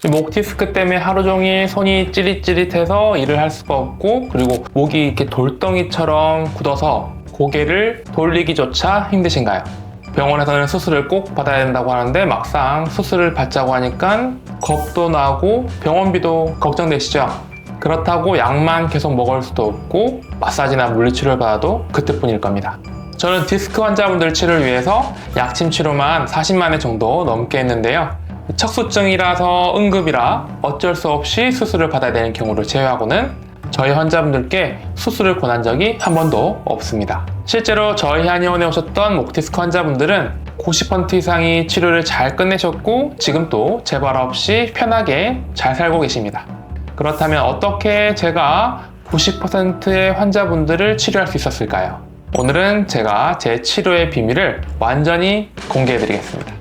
목 디스크 때문에 하루 종일 손이 찌릿찌릿해서 일을 할 수가 없고, 그리고 목이 이렇게 돌덩이처럼 굳어서 고개를 돌리기조차 힘드신가요? 병원에서는 수술을 꼭 받아야 된다고 하는데 막상 수술을 받자고 하니까 겁도 나고 병원비도 걱정되시죠? 그렇다고 약만 계속 먹을 수도 없고 마사지나 물리치료를 받아도 그때뿐일 겁니다. 저는 디스크 환자분들 치료를 위해서 약침 치료만 40만 회 정도 넘게 했는데요. 척수증이라서 응급이라 어쩔 수 없이 수술을 받아야 되는 경우를 제외하고는 저희 환자분들께 수술을 권한 적이 한 번도 없습니다. 실제로 저희 한의원에 오셨던 목 디스크 환자분들은 90% 이상이 치료를 잘 끝내셨고 지금 또 재발 없이 편하게 잘 살고 계십니다. 그렇다면 어떻게 제가 90%의 환자분들을 치료할 수 있었을까요? 오늘은 제가 제 치료의 비밀을 완전히 공개해 드리겠습니다.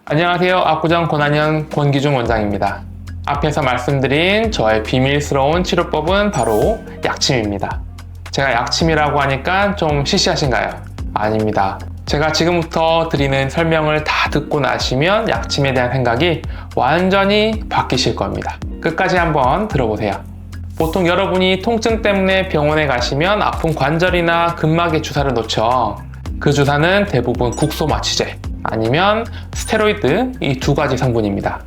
안녕하세요. 압구정 권한의원 권기중 원장입니다. 앞에서 말씀드린 저의 비밀스러운 치료법은 바로 약침입니다. 제가 약침이라고 하니까 좀 시시하신가요? 아닙니다. 제가 지금부터 드리는 설명을 다 듣고 나시면 약침에 대한 생각이 완전히 바뀌실 겁니다. 끝까지 한번 들어보세요. 보통 여러분이 통증 때문에 병원에 가시면 아픈 관절이나 근막에 주사를 놓죠. 그 주사는 대부분 국소마취제 아니면 스테로이드, 이 두 가지 성분입니다.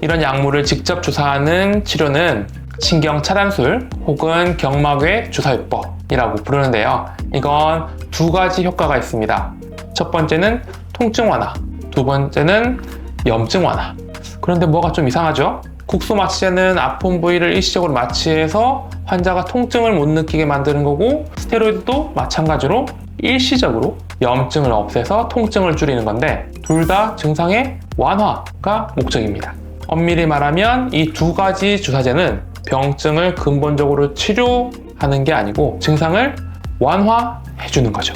이런 약물을 직접 주사하는 치료는 신경 차단술 혹은 경막외 주사요법이라고 부르는데요. 이건 두 가지 효과가 있습니다. 첫 번째는 통증 완화, 두 번째는 염증 완화. 그런데 뭐가 좀 이상하죠? 국소마취제는 아픈 부위를 일시적으로 마취해서 환자가 통증을 못 느끼게 만드는 거고, 스테로이드도 마찬가지로 일시적으로 염증을 없애서 통증을 줄이는 건데 둘 다 증상의 완화가 목적입니다. 엄밀히 말하면 이 두 가지 주사제는 병증을 근본적으로 치료하는 게 아니고 증상을 완화해 주는 거죠.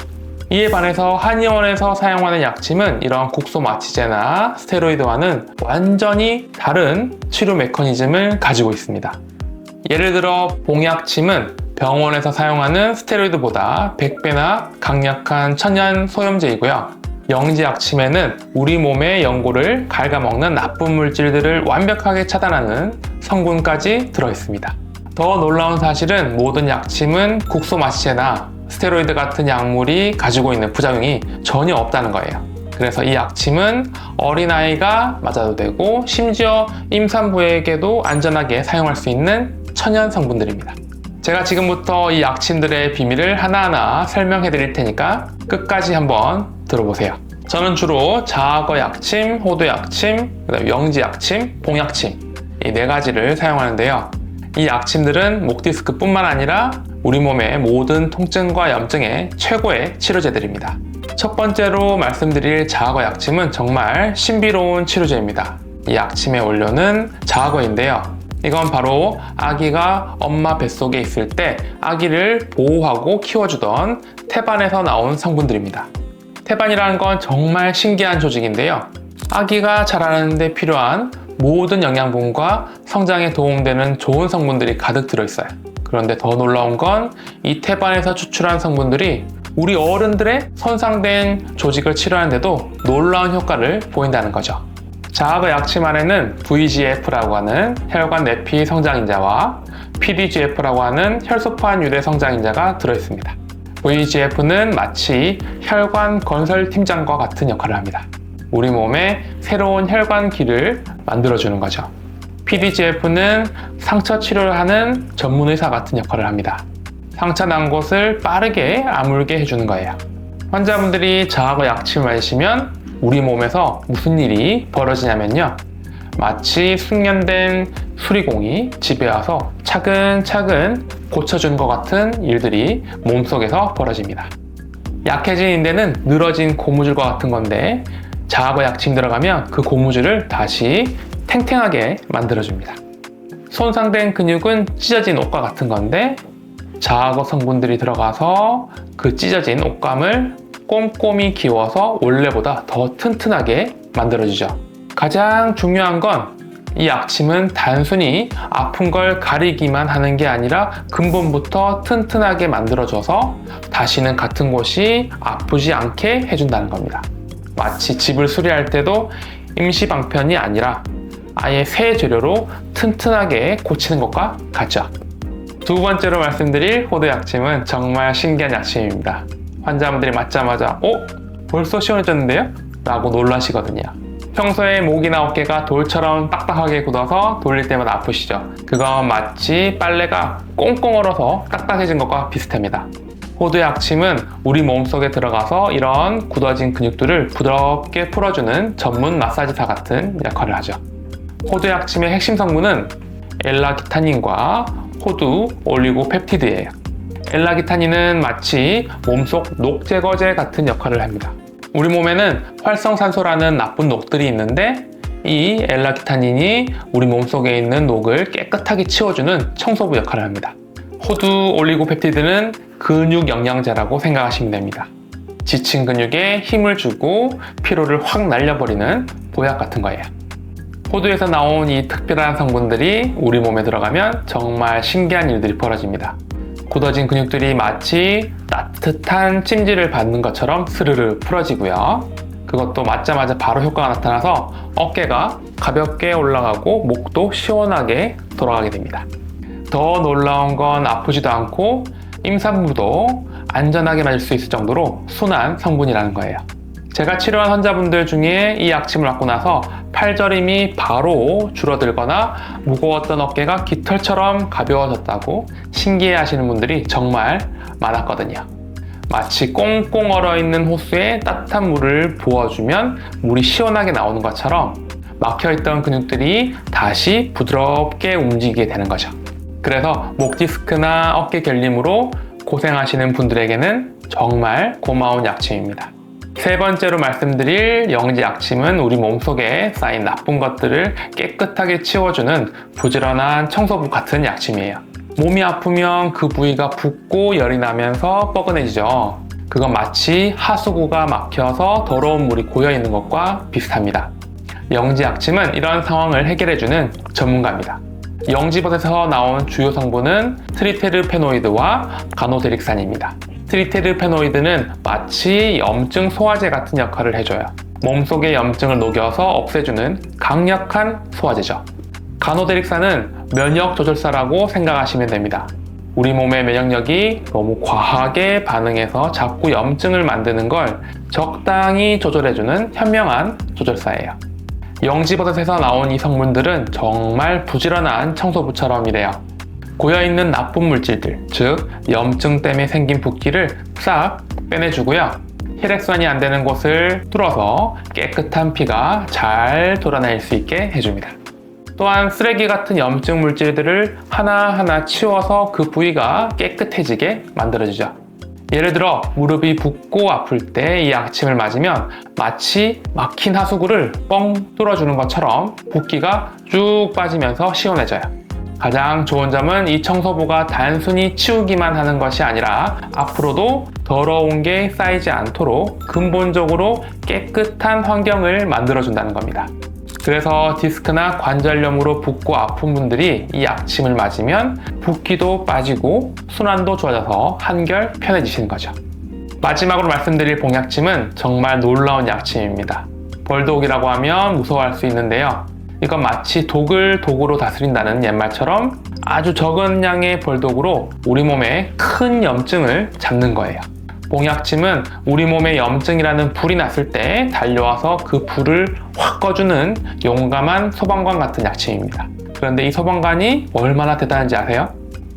이에 반해서 한의원에서 사용하는 약침은 이런 국소마취제나 스테로이드와는 완전히 다른 치료 메커니즘을 가지고 있습니다. 예를 들어 봉약침은 병원에서 사용하는 스테로이드보다 100배나 강력한 천연 소염제이고요. 영지약침에는 우리 몸의 연골을 갉아먹는 나쁜 물질들을 완벽하게 차단하는 성분까지 들어있습니다. 더 놀라운 사실은 모든 약침은 국소마취제나 스테로이드 같은 약물이 가지고 있는 부작용이 전혀 없다는 거예요. 그래서 이 약침은 어린아이가 맞아도 되고 심지어 임산부에게도 안전하게 사용할 수 있는 천연 성분들입니다. 제가 지금부터 이 약침들의 비밀을 하나하나 설명해 드릴 테니까 끝까지 한번 들어보세요. 저는 주로 자악어 약침, 호두 약침, 그다음에 영지 약침, 봉약침 이 네 가지를 사용하는데요. 이 약침들은 목 디스크뿐만 아니라 우리 몸의 모든 통증과 염증의 최고의 치료제들입니다. 첫 번째로 말씀드릴 자악어 약침은 정말 신비로운 치료제입니다. 이 약침의 원료는 자악어인데요. 이건 바로 아기가 엄마 뱃속에 있을 때 아기를 보호하고 키워주던 태반에서 나온 성분들입니다. 태반이라는 건 정말 신기한 조직인데요. 아기가 자라는 데 필요한 모든 영양분과 성장에 도움되는 좋은 성분들이 가득 들어있어요. 그런데 더 놀라운 건 이 태반에서 추출한 성분들이 우리 어른들의 손상된 조직을 치료하는데도 놀라운 효과를 보인다는 거죠. 자악어 약침 안에는 VEGF라고 하는 혈관 내피 성장인자와 PDGF라고 하는 혈소판 유대 성장인자가 들어있습니다. VEGF는 마치 혈관 건설 팀장과 같은 역할을 합니다. 우리 몸에 새로운 혈관기를 만들어주는 거죠. PDGF는 상처 치료를 하는 전문 의사 같은 역할을 합니다. 상처 난 곳을 빠르게 아물게 해주는 거예요. 환자분들이 자악어 약침을 마시면 우리 몸에서 무슨 일이 벌어지냐면요. 마치 숙련된 수리공이 집에 와서 차근차근 고쳐주는 것 같은 일들이 몸속에서 벌어집니다. 약해진 인대는 늘어진 고무줄과 같은 건데 자악어 약침 들어가면 그 고무줄을 다시 탱탱하게 만들어줍니다. 손상된 근육은 찢어진 옷과 같은 건데 자악어 성분들이 들어가서 그 찢어진 옷감을 꼼꼼히 기워서 원래보다 더 튼튼하게 만들어주죠. 가장 중요한 건 이 약침은 단순히 아픈 걸 가리기만 하는 게 아니라 근본부터 튼튼하게 만들어줘서 다시는 같은 곳이 아프지 않게 해준다는 겁니다. 마치 집을 수리할 때도 임시방편이 아니라 아예 새 재료로 튼튼하게 고치는 것과 같죠. 두 번째로 말씀드릴 호두 약침은 정말 신기한 약침입니다. 환자분들이 맞자마자 벌써 시원해졌는데요? 라고 놀라시거든요. 평소에 목이나 어깨가 돌처럼 딱딱하게 굳어서 돌릴 때마다 아프시죠? 그건 마치 빨래가 꽁꽁 얼어서 딱딱해진 것과 비슷합니다. 호두 약침은 우리 몸속에 들어가서 이런 굳어진 근육들을 부드럽게 풀어주는 전문 마사지사 같은 역할을 하죠. 호두 약침의 핵심 성분은 엘라기타닌과 호두 올리고펩티드예요. 엘라기타닌은 마치 몸속 녹제거제 같은 역할을 합니다. 우리 몸에는 활성산소라는 나쁜 녹들이 있는데 이 엘라기타닌이 우리 몸속에 있는 녹을 깨끗하게 치워주는 청소부 역할을 합니다. 호두 올리고펩티드는 근육 영양제라고 생각하시면 됩니다. 지친 근육에 힘을 주고 피로를 확 날려버리는 보약 같은 거예요. 호두에서 나온 이 특별한 성분들이 우리 몸에 들어가면 정말 신기한 일들이 벌어집니다. 굳어진 근육들이 마치 따뜻한 찜질을 받는 것처럼 스르르 풀어지고요. 그것도 맞자마자 바로 효과가 나타나서 어깨가 가볍게 올라가고 목도 시원하게 돌아가게 됩니다. 더 놀라운 건 아프지도 않고 임산부도 안전하게 맞을 수 있을 정도로 순한 성분이라는 거예요. 제가 치료한 환자분들 중에 이 약침을 맞고 나서 팔저림이 바로 줄어들거나 무거웠던 어깨가 깃털처럼 가벼워졌다고 신기해 하시는 분들이 정말 많았거든요. 마치 꽁꽁 얼어있는 호수에 따뜻한 물을 부어주면 물이 시원하게 나오는 것처럼 막혀있던 근육들이 다시 부드럽게 움직이게 되는 거죠. 그래서 목 디스크나 어깨 결림으로 고생하시는 분들에게는 정말 고마운 약침입니다. 세 번째로 말씀드릴 영지 약침은 우리 몸속에 쌓인 나쁜 것들을 깨끗하게 치워주는 부지런한 청소부 같은 약침이에요. 몸이 아프면 그 부위가 붓고 열이 나면서 뻐근해지죠. 그건 마치 하수구가 막혀서 더러운 물이 고여있는 것과 비슷합니다. 영지 약침은 이런 상황을 해결해주는 전문가입니다. 영지버섯에서 나온 주요 성분은 트리테르페노이드와 가노데릭산입니다. 트리테르페노이드는 마치 염증 소화제 같은 역할을 해줘요. 몸속의 염증을 녹여서 없애주는 강력한 소화제죠. 가노데릭산은 면역 조절사라고 생각하시면 됩니다. 우리 몸의 면역력이 너무 과하게 반응해서 자꾸 염증을 만드는 걸 적당히 조절해주는 현명한 조절사예요. 영지버섯에서 나온 이 성분들은 정말 부지런한 청소부처럼 이래요. 고여있는 나쁜 물질들, 즉 염증 때문에 생긴 붓기를 싹 빼내주고요. 혈액순환이 안 되는 곳을 뚫어서 깨끗한 피가 잘 돌아다닐 수 있게 해줍니다. 또한 쓰레기 같은 염증 물질들을 하나하나 치워서 그 부위가 깨끗해지게 만들어주죠. 예를 들어 무릎이 붓고 아플 때 이 약침을 맞으면 마치 막힌 하수구를 뻥 뚫어주는 것처럼 붓기가 쭉 빠지면서 시원해져요. 가장 좋은 점은 이 청소부가 단순히 치우기만 하는 것이 아니라 앞으로도 더러운 게 쌓이지 않도록 근본적으로 깨끗한 환경을 만들어준다는 겁니다. 그래서 디스크나 관절염으로 붓고 아픈 분들이 이 약침을 맞으면 붓기도 빠지고 순환도 좋아져서 한결 편해지시는 거죠. 마지막으로 말씀드릴 봉약침은 정말 놀라운 약침입니다. 벌독이라고 하면 무서워할 수 있는데요. 이건 마치 독을 독으로 다스린다는 옛말처럼 아주 적은 양의 벌독으로 우리 몸에 큰 염증을 잡는 거예요. 봉약침은 우리 몸에 염증이라는 불이 났을 때 달려와서 그 불을 확 꺼주는 용감한 소방관 같은 약침입니다. 그런데 이 소방관이 얼마나 대단한지 아세요?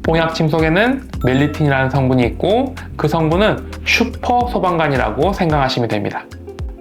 봉약침 속에는 멜리틴이라는 성분이 있고 그 성분은 슈퍼 소방관이라고 생각하시면 됩니다.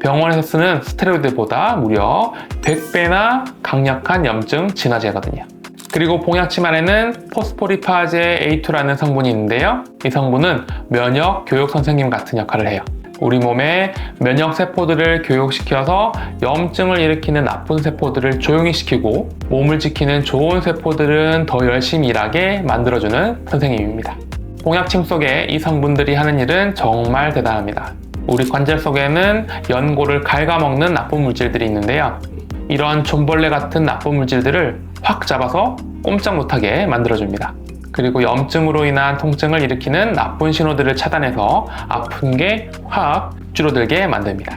병원에서 쓰는 스테로이드보다 무려 100배나 강력한 염증 진화제거든요. 그리고 봉약침 안에는 포스포리파제 A2라는 성분이 있는데요. 이 성분은 면역 교육 선생님 같은 역할을 해요. 우리 몸의 면역 세포들을 교육시켜서 염증을 일으키는 나쁜 세포들을 조용히 시키고 몸을 지키는 좋은 세포들은 더 열심히 일하게 만들어주는 선생님입니다. 봉약침 속에 이 성분들이 하는 일은 정말 대단합니다. 우리 관절 속에는 연골을 갉아먹는 나쁜 물질들이 있는데요. 이런 존벌레 같은 나쁜 물질들을 확 잡아서 꼼짝 못하게 만들어줍니다. 그리고 염증으로 인한 통증을 일으키는 나쁜 신호들을 차단해서 아픈 게 확 줄어들게 만듭니다.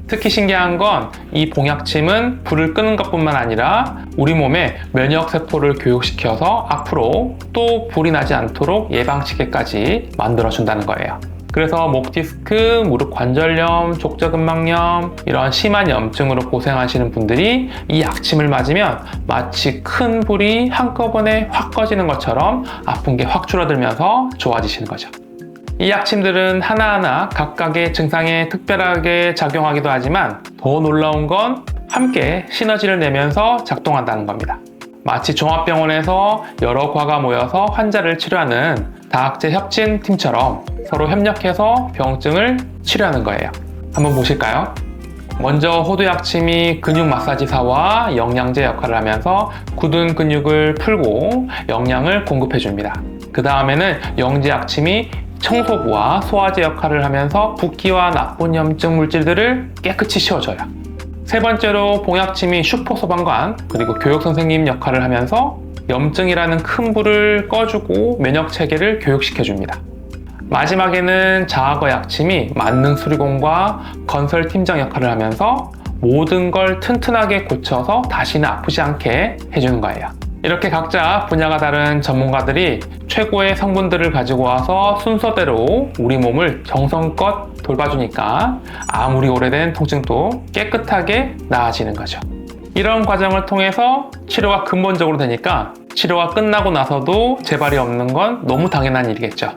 특히 신기한 건 이 봉약침은 불을 끄는 것뿐만 아니라 우리 몸의 면역세포를 교육시켜서 앞으로 또 불이 나지 않도록 예방시키게까지 만들어준다는 거예요. 그래서 목 디스크, 무릎 관절염, 족저근막염 이런 심한 염증으로 고생하시는 분들이 이 약침을 맞으면 마치 큰 불이 한꺼번에 확 꺼지는 것처럼 아픈 게 확 줄어들면서 좋아지시는 거죠. 이 약침들은 하나하나 각각의 증상에 특별하게 작용하기도 하지만 더 놀라운 건 함께 시너지를 내면서 작동한다는 겁니다. 마치 종합병원에서 여러 과가 모여서 환자를 치료하는 다학제 협진팀처럼 서로 협력해서 병증을 치료하는 거예요. 한번 보실까요? 먼저 호두 약침이 근육 마사지사와 영양제 역할을 하면서 굳은 근육을 풀고 영양을 공급해 줍니다. 그 다음에는 영지 약침이 청소부와 소화제 역할을 하면서 붓기와 나쁜 염증 물질들을 깨끗이 씌워줘요. 세 번째로 봉약침이 슈퍼소방관 그리고 교육선생님 역할을 하면서 염증이라는 큰 불을 꺼주고 면역체계를 교육시켜줍니다. 마지막에는 자학어 약침이 만능 수리공과 건설팀장 역할을 하면서 모든 걸 튼튼하게 고쳐서 다시는 아프지 않게 해주는 거예요. 이렇게 각자 분야가 다른 전문가들이 최고의 성분들을 가지고 와서 순서대로 우리 몸을 정성껏 돌봐주니까 아무리 오래된 통증도 깨끗하게 나아지는 거죠. 이런 과정을 통해서 치료가 근본적으로 되니까 치료가 끝나고 나서도 재발이 없는 건 너무 당연한 일이겠죠.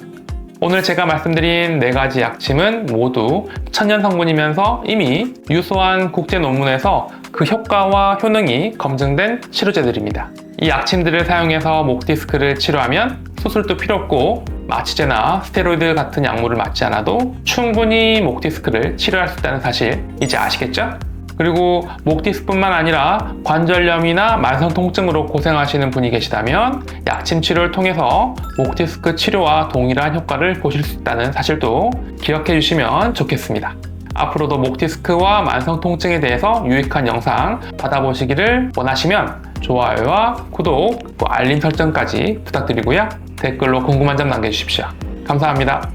오늘 제가 말씀드린 4가지 약침은 모두 천연 성분이면서 이미 유수한 국제 논문에서 그 효과와 효능이 검증된 치료제들입니다. 이 약침들을 사용해서 목 디스크를 치료하면 수술도 필요 없고 마취제나 스테로이드 같은 약물을 맞지 않아도 충분히 목 디스크를 치료할 수 있다는 사실 이제 아시겠죠? 그리고 목 디스크뿐만 아니라 관절염이나 만성 통증으로 고생하시는 분이 계시다면 약침 치료를 통해서 목 디스크 치료와 동일한 효과를 보실 수 있다는 사실도 기억해 주시면 좋겠습니다. 앞으로도 목 디스크와 만성 통증에 대해서 유익한 영상 받아보시기를 원하시면 좋아요와 구독, 또 알림 설정까지 부탁드리고요. 댓글로 궁금한 점 남겨주십시오. 감사합니다.